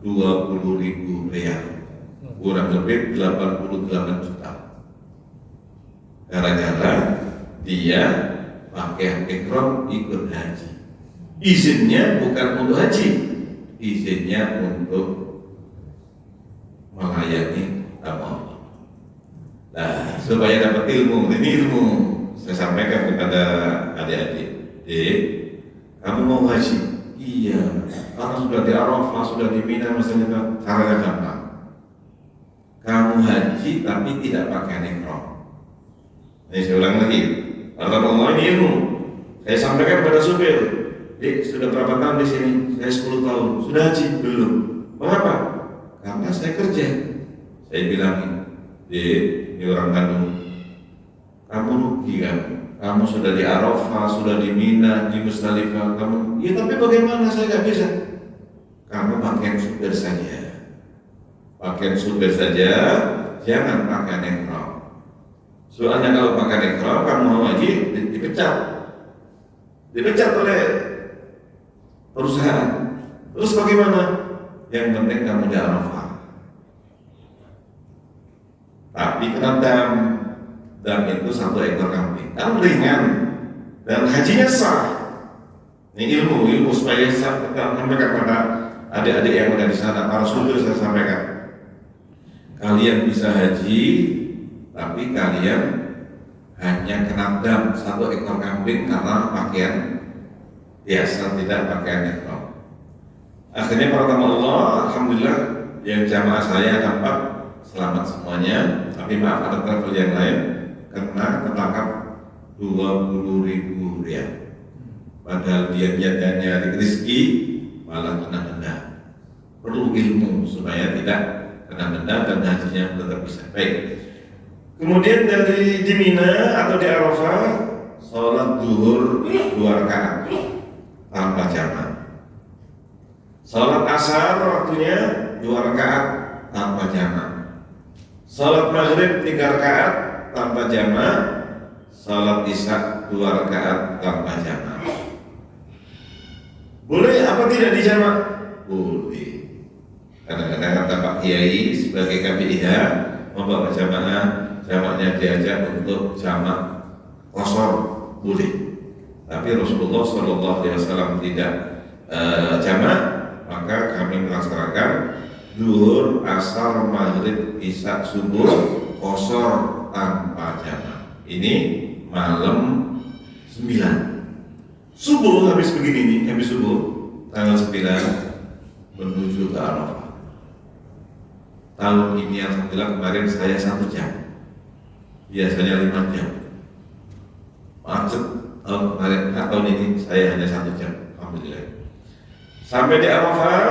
20.000 rial, kurang lebih 88 juta. Gara-gara dia pakai ekrom ikut haji. Izinnya bukan untuk haji, izinnya untuk melayani tamu. Nah, supaya dapat ilmu, ini ilmu saya sampaikan kepada adik-adik. Kamu mau haji? Iya, karena sudah di Arafah, sudah di Mina, misalnya caranya gampang. Kamu haji tapi tidak pakai ekrom. Ini saya ulang lagi, kata Allah ini ilmu. Saya sampaikan kepada supir, sudah berapa tahun di sini? Saya 10 tahun. Sudah haji? Belum. Mengapa? Karena saya kerja. Saya bilangin, ini orang Bandung, kamu rugi kan? Kamu sudah di Arafah, sudah di Mina, di Musdalifah, kamu, ya tapi bagaimana saya nggak bisa? Kamu pakaian supir saja. Pakaian supir saja, jangan pakaian ekrom. Soalnya kalau pakai ekrom, kamu mau haji dipecat oleh perusahaan. Terus bagaimana? Yang penting kamu di Arafah. Tapi kena dam itu 1 ekor kambing, kan ringan dan hajinya sah. Ini ilmu supaya saya sampaikan kepada adik-adik yang ada di sana, para supir saya sampaikan. Kalian bisa haji, tapi kalian hanya kena dam 1 ekor kambing karena pakaian biasa, tidak pakaian ekrom. Akhirnya para tamu Allah, alhamdulillah yang jamaah saya dapat selamat semuanya. Tapi maaf, ada travel yang lain kena ketangkap 20.000 rial. Padahal dia nyari rezeki malah kena denda. Perlu ilmu supaya tidak kena denda dan hajinya tetap bisa baik. Kemudian di Mina atau di Arafah, sholat zuhur 2 rakaat tanpa jamaah. Sholat asar waktunya 2 rakaat tanpa jamaah. Sholat maghrib 3 rakaat tanpa jamaah. Sholat isya 2 rakaat tanpa jamaah. Boleh apa tidak dijamaah? Boleh. Kadang-kadang kata Pak Kiai sebagai KPIH membawa jamaah, jamaahnya diajak untuk jamaah kosor, boleh. Tapi Rasulullah SAW tidak jamaah, maka kami melaksanakan zuhur, asar, maghrib, isya, subuh kosor tanpa jamaah. Ini malam 9. Subuh habis begini nih, habis subuh tanggal 9 menuju ke Arafah. Tahun ini alhamdulillah kemarin saya 1 jam, biasanya 5 jam. Macet tahun ini saya hanya 1 jam, alhamdulillah. Sampai di Arafah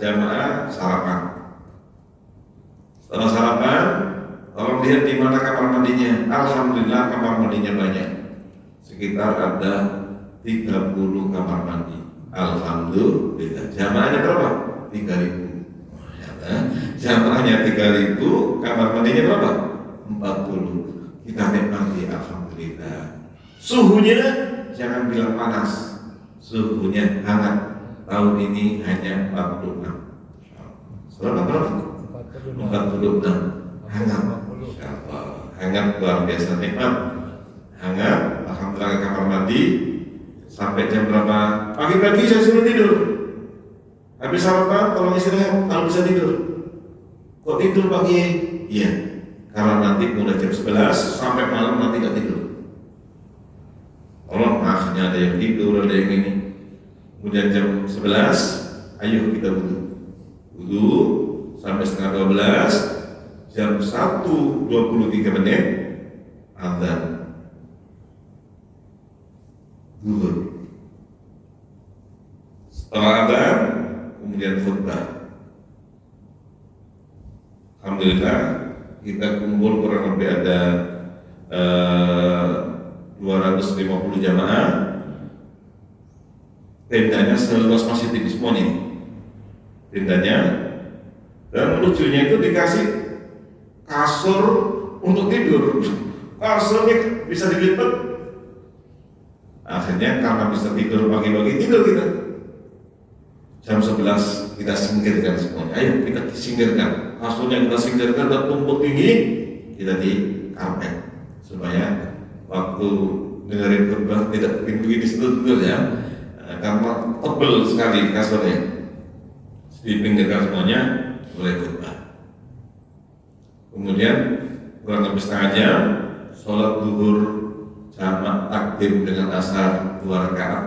jamaah sarapan. Setelah sarapan, tolong lihat di mana kamar mandinya. Alhamdulillah kamar mandinya banyak, sekitar ada 30 kamar mandi. Alhamdulillah. Jamaahnya berapa? 3.000. Jamaahnya 3.000, kamar mandinya berapa? 40. Kita nikmati, alhamdulillah. Suhunya jangan bilang panas, suhunya hangat. Tahun ini hanya 46. Berapa? 46. Hangat. Hangat luar biasa, nikmat. Hangat, alhamdulillah kamar mandi. Sampai jam berapa? Pagi-pagi saya suruh tidur. Habis sarapan, tolong istirahat, kalau bisa tidur. Kok tidur pagi? Iya, karena nanti mulai jam 11 sampai malam nanti gak tidur. Tolong, akhirnya ada yang tidur, ada yang ini. Kemudian jam 11, ayo kita wudhu sampai setengah 12, jam 1:23 azan zuhur. Setelah azan kemudian khutbah. Alhamdulillah kita kumpul kurang lebih ada 250 jamaah. Tendanya seluas masjid ini semua nih tendanya, dan lucunya itu dikasih kasur untuk tidur. Kasurnya bisa dilipat. Akhirnya karena bisa tidur pagi-pagi, tidur kita. Jam 11 kita singkirkan semuanya. Ayo kita singkirkan. Kasurnya kita singkirkan dan tumpuk tinggi, kita di karpet supaya waktu dengerin khutbah tidak begini sebetul ya, karena tebal sekali kasurnya. Dipinggirkan semuanya oleh khutbah. Kemudian kurang lebih setengah jam sholat zuhur jamak takdim dengan asar 2 rakaat.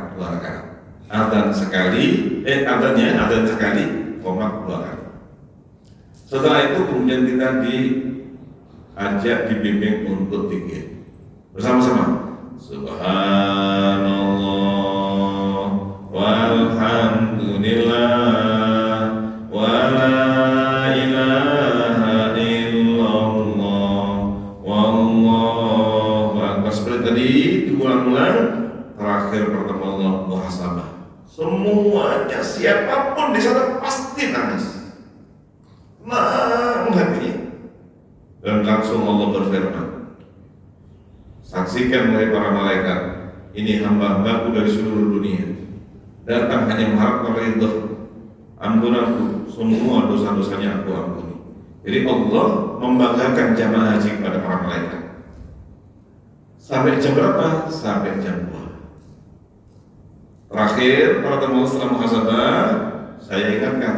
Adzan sekali, adzan sekali, qomat 2 kali. Setelah itu kemudian kita diajak, dibimbing untuk zikir bersama-sama. Subhanallah walhamdulillah wa la ilaha illallah wallahu akbar. Seperti tadi diulang-ulang, terakhir pertama Allah muhasabah. Semuanya siapapun di sana pasti nangis. Hatinya. Dan langsung Allah berfirman, saksikan dari para malaikat, ini hamba-hambaku dari seluruh dunia, datang hanya mengharapkan ridho, ampunanku, semua dosa-dosanya aku ampuni. Jadi Allah membanggakan jamaah haji kepada para malaikat. Sampai jam berapa? Sampai jam 2. Terakhir, para teman setelah muhasabah, saya ingatkan,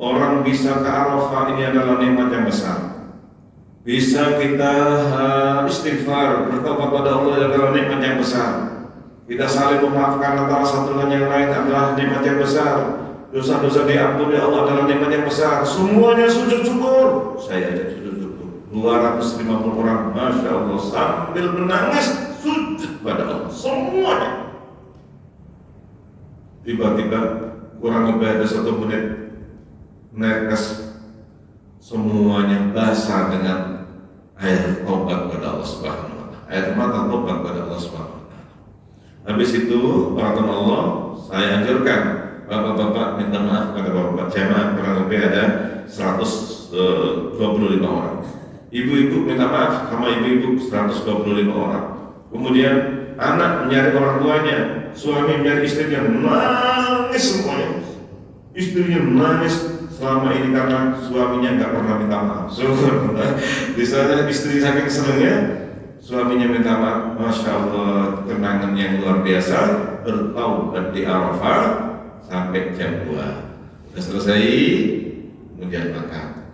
orang bisa ke Arafah ini adalah nikmat yang besar. Bisa kita istighfar, bertobat pada Allah adalah nikmat yang besar. Kita saling memaafkan antara satu dengan yang lain adalah nikmat yang besar. Dosa-dosa diampuni Allah adalah nikmat yang besar. Semuanya sujud syukur. Saya ajak sujud syukur. 250 orang, masya Allah, sambil menangis sujud pada Allah. Semuanya. Tiba-tiba kurang lebih ada 1 menit, netes semuanya basah dengan air tobat pada Allah Subhanahu wa Ta'ala, air mata tobat pada Allah Subhanahu wa Ta'ala. Habis itu para teman Allah, saya anjurkan bapak-bapak minta maaf kepada bapak jamaah, kurang lebih ada 125 orang. Ibu-ibu minta maaf sama ibu-ibu 125 orang. Kemudian anak mencari orang tuanya, suami mencari istrinya, nangis semuanya. Istrinya menangis selama ini karena suaminya nggak pernah minta maaf. Di sana istri saking senangnya, suaminya minta maaf. Masya Allah, kenangan yang luar biasa. Bertaubat di Arafah sampai jam 2. Sudah selesai, kemudian makan.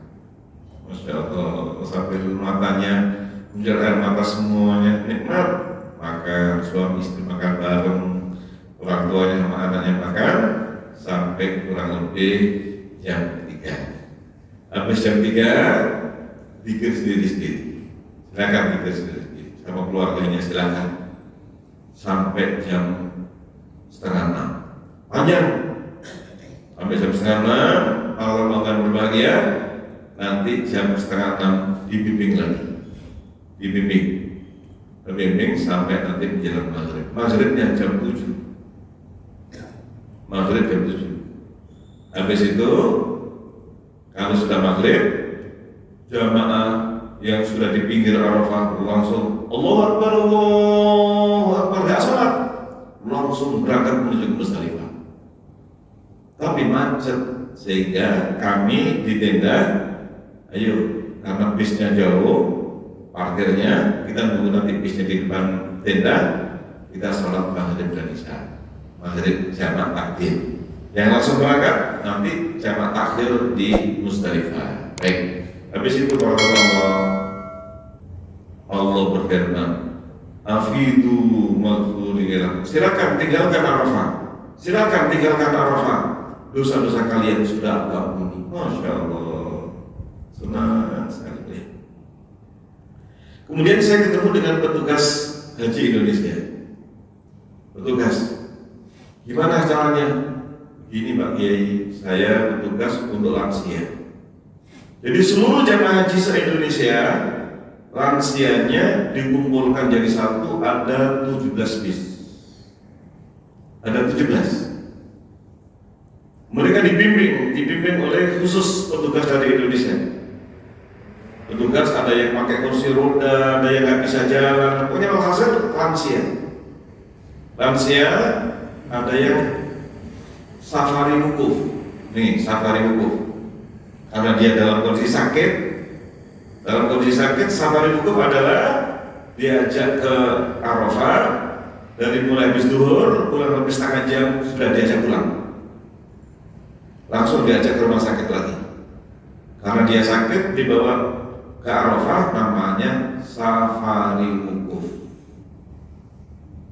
Masya Allah, sambil matanya menjerat air mata semuanya nikmat. Makan, suami istri makan bareng, orang tuanya sama anaknya makan sampai kurang lebih jam 3. Habis jam 3 zikir sendiri-sendiri. Silakan zikir sendiri sama keluarganya, silakan sampai jam setengah 6. Panjang sampai jam setengah 6. Kalau makan berbahagia, nanti jam setengah 6 dibimbing lagi, dibimbing sampai nanti menjelang maghrib. Maghribnya jam 7. Maghrib jam 7. Habis itu kalau sudah maghrib, jamaah yang sudah di pinggir Arafah langsung Allahu Akbar, gak sholat, langsung berangkat menuju ke Musdalifah. Tapi macet, sehingga kami di tenda, ayo karena bisnya jauh, parkirnya kita nunggu nanti bisnya di depan tenda, kita sholat maghrib dan isya. Maghrib jamak takdim. Yang langsung berangkat nanti jamak takhir di Musdalifah. Baik. Habis itu Allah berfirman, afidu maghfurilah. Silakan tinggalkan Arafah. Silakan tinggalkan Arafah. Dosa-dosa kalian sudah aku ampuni. Masya Allah. Senang sekali. Kemudian saya ketemu dengan petugas haji Indonesia. Petugas, gimana caranya? Gini Pak Kiai, saya petugas untuk lansia. Jadi seluruh jamaah haji se-Indonesia, lansianya dikumpulkan jadi satu, ada 17 bis. Ada 17. Mereka dibimbing oleh khusus petugas dari Indonesia. Petugas ada yang pakai kursi roda, ada yang nggak bisa jalan, pokoknya alhasil lansia. Lansia ada yang safari wukuf. Nih, safari wukuf. Karena dia dalam kondisi sakit. Dalam kondisi sakit, safari wukuf adalah diajak ke Arafah, dari mulai habis duhur, pulang lebih setengah jam sudah diajak pulang. Langsung diajak ke rumah sakit lagi. Karena dia sakit, dibawa ke Arafah, namanya safari wukuf.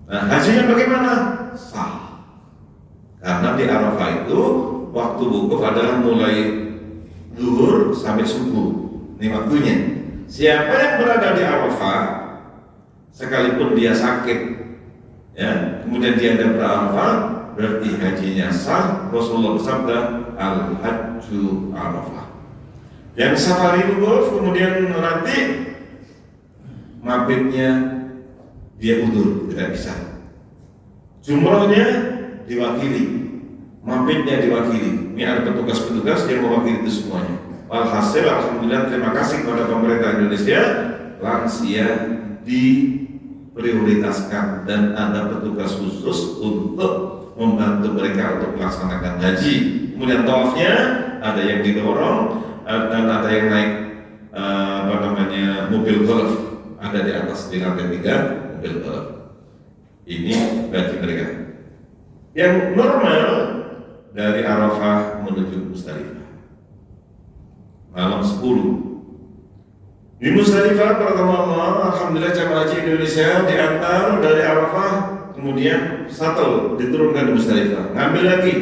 Nah, hajinya bagaimana? Sah. Karena di Arafah itu waktu wukuf adalah mulai zuhur sampai subuh. Ini waktunya. Siapa yang berada di Arafah, sekalipun dia sakit, ya, kemudian dia ada berarafah, berarti hajinya sah. Rasulullah bersabda, al-hajju Arafah. Yang safari wukuf kemudian nanti mabitnya dia udur, tidak bisa. Jumrahnya diwakili, mabitnya diwakili. Ini ada petugas-petugas yang mewakili itu semuanya. Alhasil, alhamdulillah, terima kasih kepada pemerintah Indonesia, lansia diprioritaskan dan ada petugas khusus untuk membantu mereka untuk melaksanakan haji. Kemudian tawafnya ada yang didorong dan ada yang naik mobil golf, ada di atas di lantai 3 mobil golf. Ini bagi mereka. Yang normal dari Arafah menuju Musdalifah malam 10. Di Musdalifah pertama, alhamdulillah jamaah haji Indonesia diantar dari Arafah, kemudian shuttle diturunkan di Musdalifah, ngambil lagi.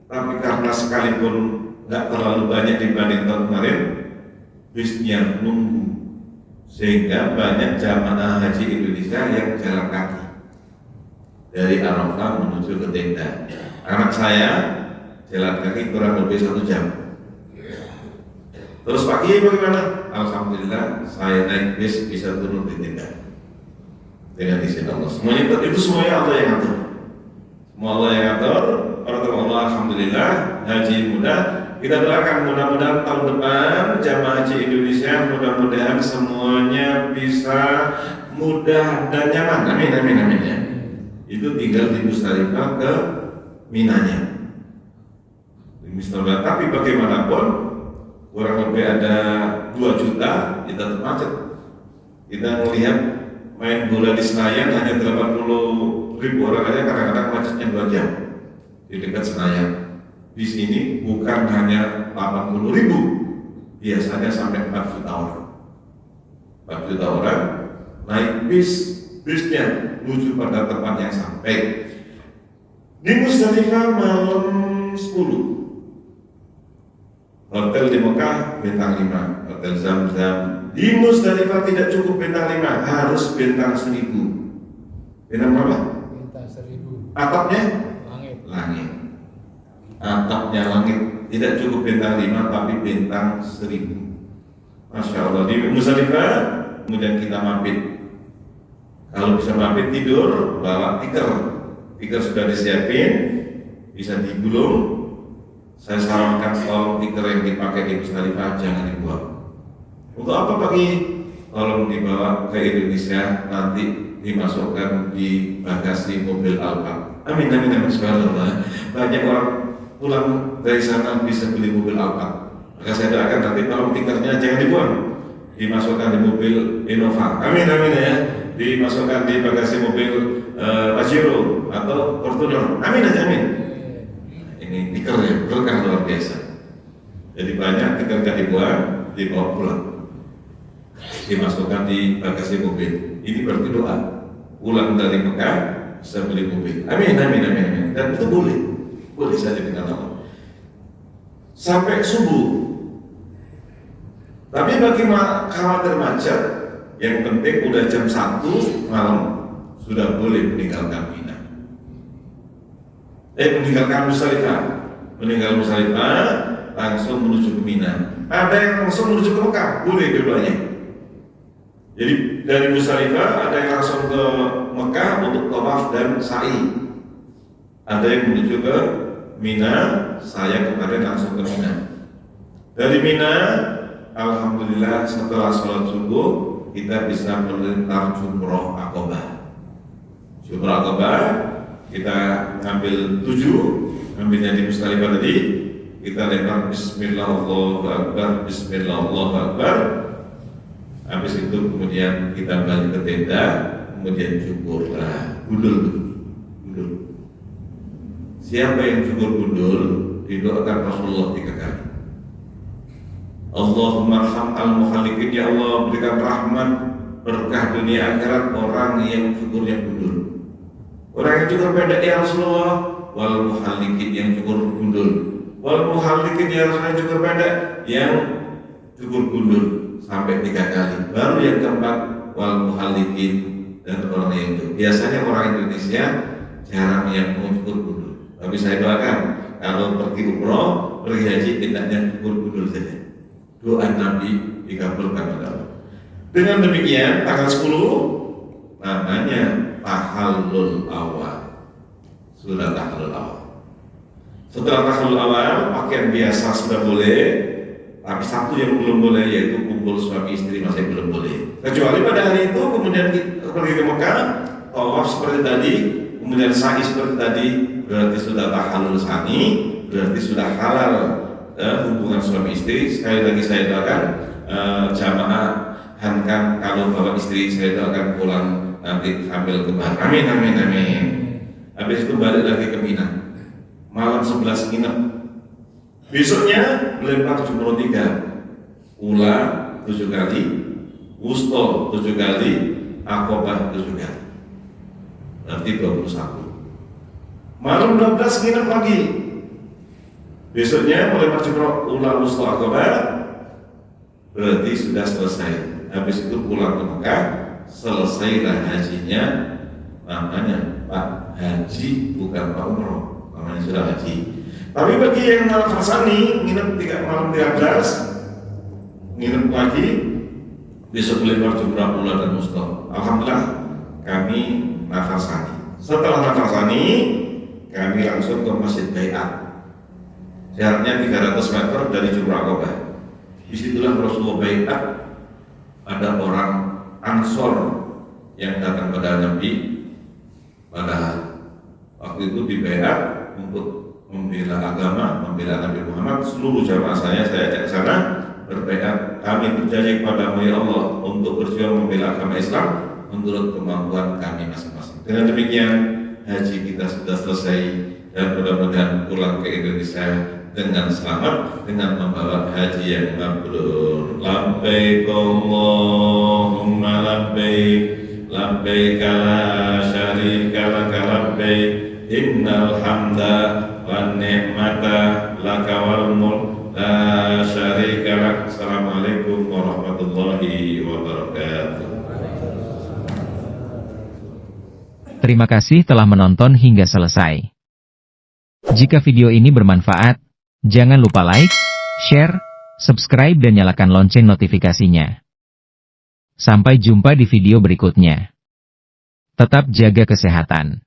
Tapi karena sekalipun nggak terlalu banyak dibanding tahun kemarin, bisnya nunggu, sehingga banyak jamaah haji Indonesia yang jalan kaki dari Arafah menuju ke tenda. Anak saya jalan kaki kurang lebih 1 jam. Terus pagi bagaimana? Alhamdulillah saya naik bis bisa turun di tenda dengan izin Allah. Semuanya itu semuanya Allah yang atur. Semua Allah yang atur. Pertama Allah, alhamdulillah haji mudah. Kita doakan mudah-mudahan tahun depan jamaah haji Indonesia mudah-mudahan semuanya bisa mudah dan nyaman. Amin amin amin ya. Itu tinggal di Musdalifah ke Minanya. Di Musdalifah, tapi bagaimanapun kurang lebih ada 2 juta, kita termacet. Kita melihat main bola di Senayan hanya 80.000 orang aja, kadang-kadang macetnya 2 jam di dekat Senayan. Di sini bukan hanya 80.000, biasanya sampai 4 juta orang. 4 juta orang naik bisnya menuju pada tempat yang sampai. Di Musdalifah malam 10. Hotel di Mekah bintang 5, Hotel Zamzam. Di Musdalifah tidak cukup bintang 5, harus bintang 1000. Bintang berapa? Bintang 1000. Atapnya? Langit. Atapnya langit. Tidak cukup bintang 5, tapi bintang 1000. Masya Allah. Di Musdalifah kemudian kita mabit. Kalau bisa mabit tidur, bawa tikar. Tikar sudah disiapin, bisa digulung. Saya sarankan tolong tikar yang dipakai di Musdalifah jangan dibuang. Untuk apa pagi? Tolong dibawa ke Indonesia, nanti dimasukkan di bagasi mobil Alphard. Amin amin amin subhanallah. Banyak orang pulang dari sana bisa beli mobil Alphard. Maka saya doakan nanti tolong tikarnya jangan dibuang, dimasukkan di mobil Innova. Amin amin ya. Dimasukkan di bagasi mobil Pajero atau Fortuner. Amin aja amin. Ini tikar ya, berkah luar biasa. Jadi banyak tikar gak dibuang, dibawa pulang, dimasukkan di bagasi mobil. Ini berarti doa. pulang dari Mekah bisa beli mobil. Amin, amin, amin, amin. Dan itu boleh saja dengan Allah. Sampai subuh. Tapi bagi khawatir macet, yang penting udah jam 1 malam sudah boleh meninggalkan Mina. Meninggalkan Musdalifah. Meninggal Musdalifah langsung menuju ke Mina. Ada yang langsung menuju ke Mekah, boleh dua-duanya. Jadi dari Musdalifah ada yang langsung ke Mekah untuk tawaf dan sa'i. Ada yang menuju ke Mina, saya kemarin langsung ke Mina. Dari Mina, alhamdulillah setelah sholat subuh kita bisa melintang Jumroh Aqobah. Jumroh Aqobah kita ngambil 7, ngambilnya di Musdalifah tadi, kita lempar Bismillah Allahu Akbar, Bismillah Allahu Akbar. Habis itu kemudian kita balik ke tenda, kemudian cukurlah gundul. Siapa yang cukur gundul didoakan Rasulullah 3 kali. Allahumma arham al-muhallikin, ya Allah berikan rahmat berkah dunia akhirat orang yang cukurnya gundul. Orang yang cukur pendek ya Rasulullah, wal muhallikin yang cukur gundul. Wal muhallikin ya Rasulullah yang cukur pendek, yang cukur gundul sampai 3 kali. Baru yang keempat wal muhallikin dan orang yang itu. Biasanya orang Indonesia jarang yang mau cukur gundul. Tapi saya doakan kalau pergi umroh, pergi haji, hendaknya cukur gundul saja. Doa Nabi dikabulkan oleh Allah. Dengan demikian tanggal 10 namanya tahallul awal. Sudah tahallul awal. Setelah tahallul awal, pakaian biasa sudah boleh. Tapi satu yang belum boleh yaitu kumpul suami istri masih belum boleh. Kecuali pada hari itu kemudian kita pergi ke Mekah, tawaf seperti tadi, kemudian sa'i seperti tadi, berarti sudah tahallul sani, berarti sudah halal hubungan suami istri. Sekali lagi saya doakan jamaah hankam kalau bawa istri, saya doakan pulang nanti hamil kembar. Amin, amin, amin. Habis itu balik lagi ke Mina. Malam 11 nginep. Besoknya melempar Jumroh 3, Ula 7 kali, Wusto 7 kali, Aqobah 7 kali. Berarti 21. Malam 12 nginep lagi. Besoknya melempar Jumroh Ula, Wusto, Aqobah. Berarti sudah selesai. Habis itu pulang ke Mekah, selesailah hajinya. Namanya Pak Haji, bukan Pak Umroh. Namanya sudah haji. Tapi bagi yang nafasani nginep malam 13, nginep lagi, besok melempar Jumrah Ula dan Wusto. Alhamdulillah kami nafasani. Setelah nafasani, kami langsung ke Masjid Bai'at. Jaraknya 300 meter dari Jumrah Aqobah. Disitulah Rasulullah Bai'at. Ada orang Ansor yang datang pada Nabi pada waktu itu di Bai'at untuk membela agama, membela Nabi Muhammad. Seluruh jamaah saya ajak ke sana berbaiat. Kami berjanji kepadamu ya Allah untuk berjuang membela agama Islam menurut kemampuan kami masing-masing. Dengan demikian haji kita sudah selesai dan mudah-mudahan pulang ke Indonesia dengan selamat dengan membawa haji yang mabrur. Labbaik Allahumma labbaik, labbaik la syarika laka labbaik, innal hamda wan ni'mata laka wal mulk la syarika lak. Assalamualaikum warahmatullahi wabarakatuh. Terima kasih telah menonton hingga selesai. Jika video ini bermanfaat, jangan lupa like, share, subscribe dan nyalakan lonceng notifikasinya. Sampai jumpa di video berikutnya. Tetap jaga kesehatan.